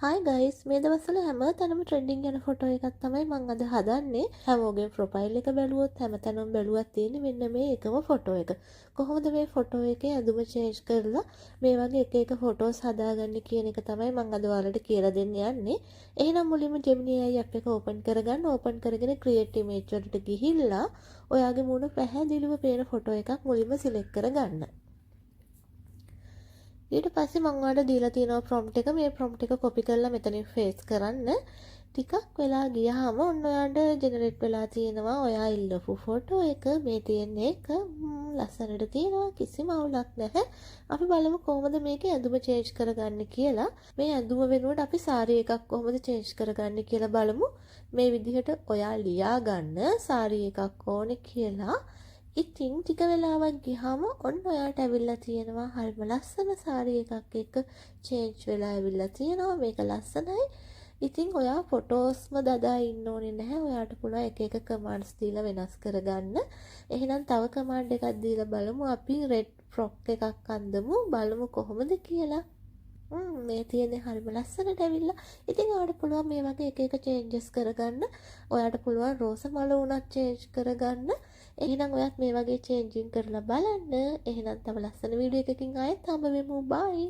හයි guys මේ දවස්වල හැම තැනම ට්‍රෙන්ඩින් යන ෆොටෝ එකක් තමයි මම අද හදන්නේ. හැමෝගේ ප්‍රොෆයිල් එක බැලුවොත් හැමතැනම බැලුවත් තියෙන්නේ මෙන්න මේ එකම ෆොටෝ එක. කොහොමද මේ ෆොටෝ එකේ ඇඳුම චේන්ජ් කරලා මේ වගේ එක එක ෆොටෝස් හදාගන්නේ කියන එක තමයි මම අද ඔයාලට කියලා දෙන්න යන්නේ. එහෙනම් මුලින්ම Gemini AI app එක ඕපන් කරගන්න. ඕපන් කරගෙන create image වලට ගිහිල්ලා ඔයාගේ මූණ පැහැදිලිව පේන ෆොටෝ එකක් මුලින්ම සිලෙක්ට් කරගන්න. ඊට පස්සේ මම ඔයාලට දීලා තියෙනවා prompt එක. මේ prompt එක copy කරලා මෙතනින් paste කරන්න. ටිකක් වෙලා ගියාම ඔන්න ඔයාලට generate වෙලා තියෙනවා ඔයා ඉල්ලපු ෆොටෝ එක. මේ තියෙන එක ලස්සනට තියෙනවා, කිසිම අවුලක් නැහැ. අපි බලමු කොහොමද මේකේ ඇඳුම change කරගන්නේ කියලා. මේ ඇඳුම වෙනුවට අපි සාරි එකක් කොහොමද change කරගන්නේ කියලා බලමු. මේ විදිහට ඔයා ලියා ගන්න සාරි එකක් ඕනේ කියලා. ඉතින් ටික වෙලාවක් ගියාම ඔන්න ඔයාට ඇවිල්ලා තියෙනවා හරිම ලස්සන සාරි එකක් එක්ක චේන්ජ් වෙලා ඇවිල්ලා තියෙනවා. මේක ලස්සනයි. ඉතින් ඔයා ෆොටෝස්ම දදා ඉන්න ඕනේ නැහැ. ඔයාට පුළුවන් එක එක කමාන්ඩ්ස් දීලා වෙනස් කරගන්න. එහෙනම් තව කමාන්ඩ් එකක් දීලා බලමු. අපි රෙඩ් ෆ්‍රොක් එකක් අඳමු. බලමු කොහොමද කියලා. මේ තියෙන්නේ හරිම ලස්සනට ඇවිල්ලා. ඉතින් ඔයාලට පුළුවන් මේ වගේ එක එක චේන්ජස් කරගන්න. ඔයාට පුළුවන් රෝස මල උනත් චේන්ජ් කරගන්න. එහෙනම් ඔයත් මේ වගේ චේන්ජින් කරලා බලන්න. එහෙනම් තව ලස්සන වීඩියෝ එකකින් ආයෙත් හම්බ වෙමු. බයි.